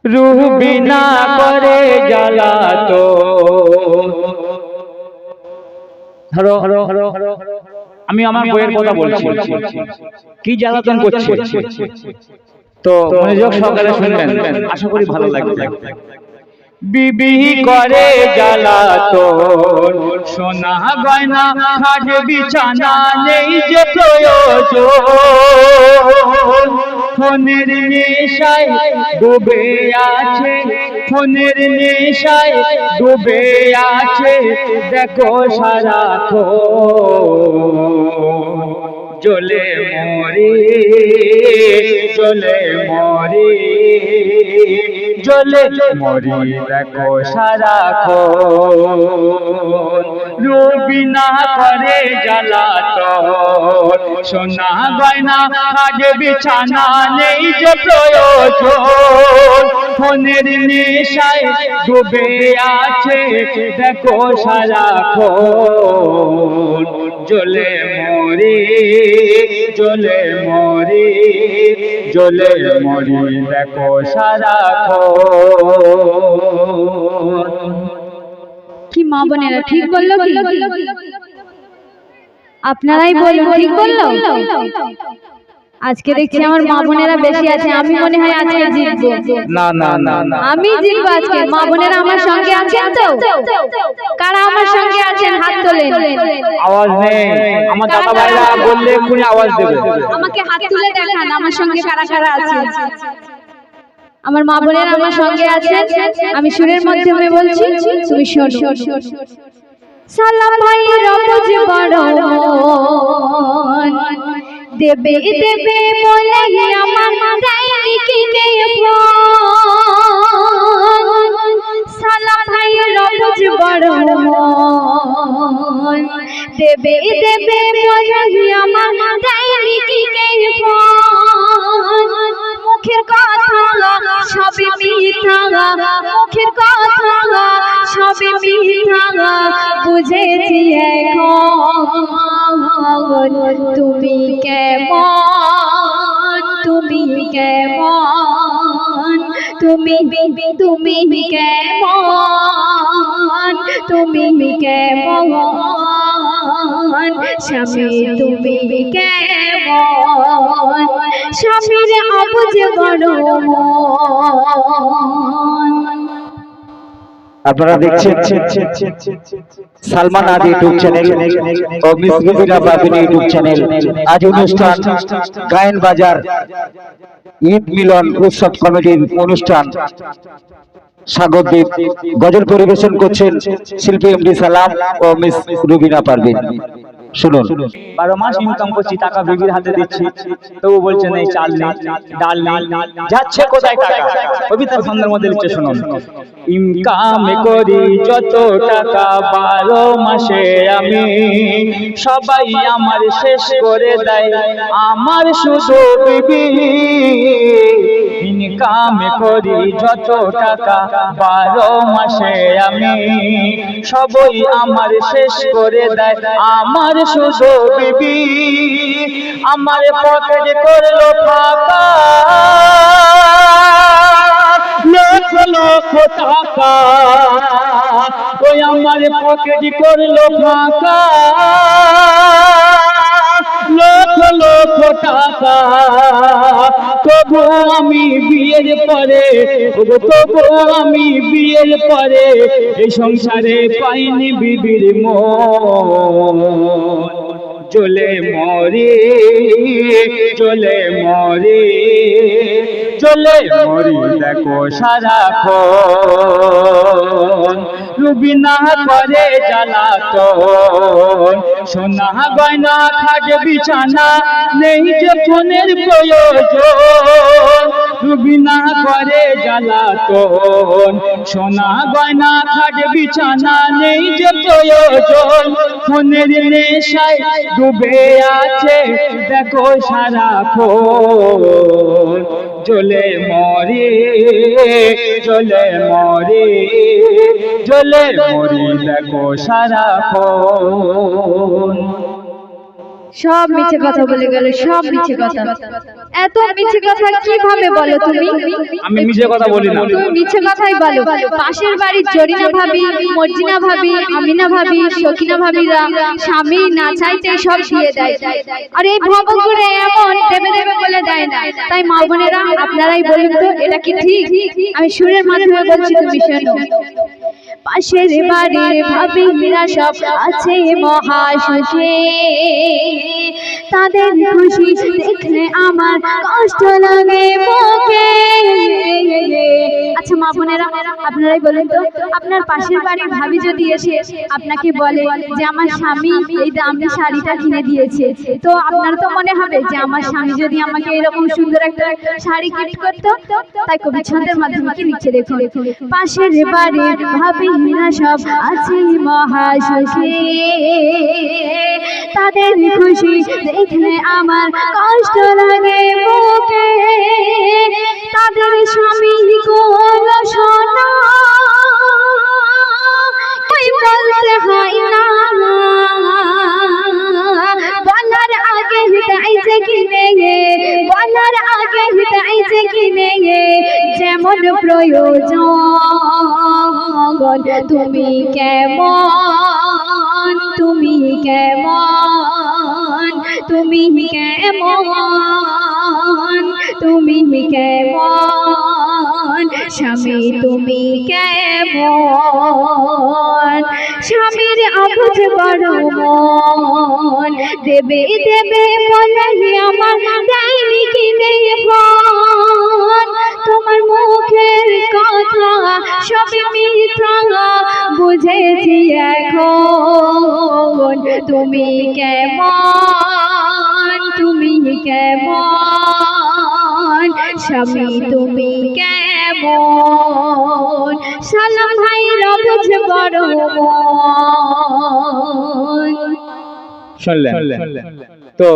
রূহ বিনা করে জ্বালাতো। আমি আমার বইয়ের কথা বলছি, কি জ্বালাতন করছে তো মনোযোগ সহকারে শুনবেন, আশা করি ভালো লাগবে। বিবি করে জ্বালাতন, সোনা গয়না খাট বিছানা নেই যে প্রয়োজন। ফোনের নেশায় ডুবে আছে, ফোনের নেশায় ডুবে আছে, দেখো সারাক্ষণ। জ্বলে মরে, জ্বলে মরে, জ্বলে মরি দেখো সারাক্ষণ। রূহ বিনা করে জ্বালাতন, সোনা গয়না খাট বিছানা নেই যে প্রয়োজন। ফোনের নেশায় ডুবে আছে, দেখো সারাক্ষণ। জ্বলে মরি, জ্বলে মরি, জ্বলে মরি দেখো সারাক্ষণ। কি মা বোনেরা ঠিক বললো কি? আপনারাই বলুন ঠিক বললো? আজকে দেখছি আমার মা বোনেরা বেশি আছে, আমি মনে হয় আজকে জিতবো। না না না না, আমি জিতবো আজকে। মা বোনেরা আমার সঙ্গে আছেন তো? কারা আমার সঙ্গে আছেন হাত তোলেন। আওয়াজ নেই, আমার দাদা ভাইরা বললে এক্ষুনি আওয়াজ দেবে। আমাকে হাত তুলে দেখান আমার সঙ্গে কারা কারা আছে। আমার মা বোনেরা আমার সঙ্গে আছে, আমি সুরের মাধ্যমে বলছি, তুমি শোনো। সালাম ভাই রবজ বড় দেবে দেবে বলে আমার দেয়নি কি কে ফোন। সালাম ভাই রবজ বড় দেবে দেবে বলে আমার দেয়নি কি কে ফোন। মুখের কথা সবই মিথ্যা, মুখের কথা সবই মিথ্যা, বুঝেছি এখন তুমি কেমন, তুমি কেমন, তুমি তুমি কেমন, তুমি কেমন, স্বামী তুমি কেমন, স্বামীর অবুঝ বড় মন। আপনারা দেখছেন সালমান আদি ইউটিউব চ্যানেল ও Miss Rubina Parvin YouTube channel. আজ অনুষ্ঠান গায়ন বাজার ঈদ মিলন উৎসব কমিটির অনুষ্ঠান। স্বাগতিক গজল পরিবেশন করছেন শিল্পী এমডি সালাম ও মিস রুবিনা পারভিন। শুনুন। 12 মাস ইনকাম করছি, টাকা বিবির হাতে দিচ্ছি, তবু বলছে নেই চাল নেই, ডাল নেই, যাচ্ছে কোথায় টাকা? কবিতার ছন্দের মধ্যে লিখছে, শুনুন। ইনকাম করি যত টাকা 12 মাসে আমি, সবাই আমার শেষ করে দেয়, আমার শুধু বিবি। ইনকাম করি যত টাকা 12 মাসে আমি, সবাই আমার শেষ করে দেয়, আমার শুধু বিবি। আমার পকেট করলো ফাঁকা, লক্ষ লক্ষ টাকা, ওই আমার পকেট করলো ফাঁকা, লক্ষ লক্ষ টাকা। তবু আমি বিয়ের পরে, তবু আমি বিয়ের পরে এই সংসারে পাইনি বিবির মন। জ্বলে মরে, জ্বলে মরে, জ্বলে মরি দেখো সারাক্ষণ। রুবিনা করে জ্বালাতন, সোনা গয়না খাট বিছানা নেই যে ফোনের প্রয়োজন। রুবিনা করে জ্বালাতন, সোনা গয়না খাট বিছানা নেই যে প্রয়োজন। ফোনের নেশায় ডুবে আছে, দেখো সারাক্ষণ। জ্বলে মরে, জ্বলে মরে, জ্বলে মরি দেখো সারাক্ষণ। সব মিছে কথা বলে গেল, সব মিছে কথা। এত মিছে কথা কিভাবে বলো তুমি? আমি মিছে কথা বলি না। তুমি মিছে কথাই বলো। পাশের বাড়ির জরিনা ভাবি, মর্জিনা ভাবি, আমিনা ভাবি, সকিনা ভাবিরা স্বামী না চাইতে সব দিয়ে দেয়, আর এই ভবঘুরে এমন দেবে দেবে বলে দেয় না। তাই মা বোনেরা আপনারাই বলুন তো, এটা কি ঠিক? আমি সুরের মাধ্যমে বলছি, তুমি শোনো। পাশের বাড়ির ভাবিরা সব আছে মহাসুখে, তাদের খুশি দেখলে আমার কষ্ট লাগে বুকে। আচ্ছা মা বোনেরা আপনারাই বলেন তো, আপনার পাশের বাড়ির ভাবি যদি এসে আপনাকে বলে যে আমার স্বামী এই দামি শাড়িটা কিনে দিয়েছে, তো আপনার তো মনে হবে যে আমার স্বামী যদি আমাকে এরকম সুন্দর একটা শাড়ি গিফট করতো। তাই কবি ছন্দের মাধ্যমে কি লিখছে দেখো। পাশের বাড়ির ভাবিরা সব আছে মহাসুখে, তাদের খুশি দেখলে আমার কষ্ট লাগে বুকে। তাদের স্বামী কোন সোনা বলতে হয় না, বলার আগে হৃদয় যে কিনে, বলার আগে হৃদয় যে কিনে, যেমন প্রয়োজন। তুমি কেমন, তুমি কেমন, তুমি কেমন, তুমি কেমন, স্বামী তুমি কেমন। স্বামীর অবুঝ বড় মন, দেবে দেবে বলে আমার দেয়নি কিনে ফোন। তোমার মুখের কথা সব মিথ্যা বুঝেছি এখন। তুমি কেমন, তুমি কেমন, স্বামী তুমি কেমন। সালাম ভাই রবজ বড় মন। শুনলেন তো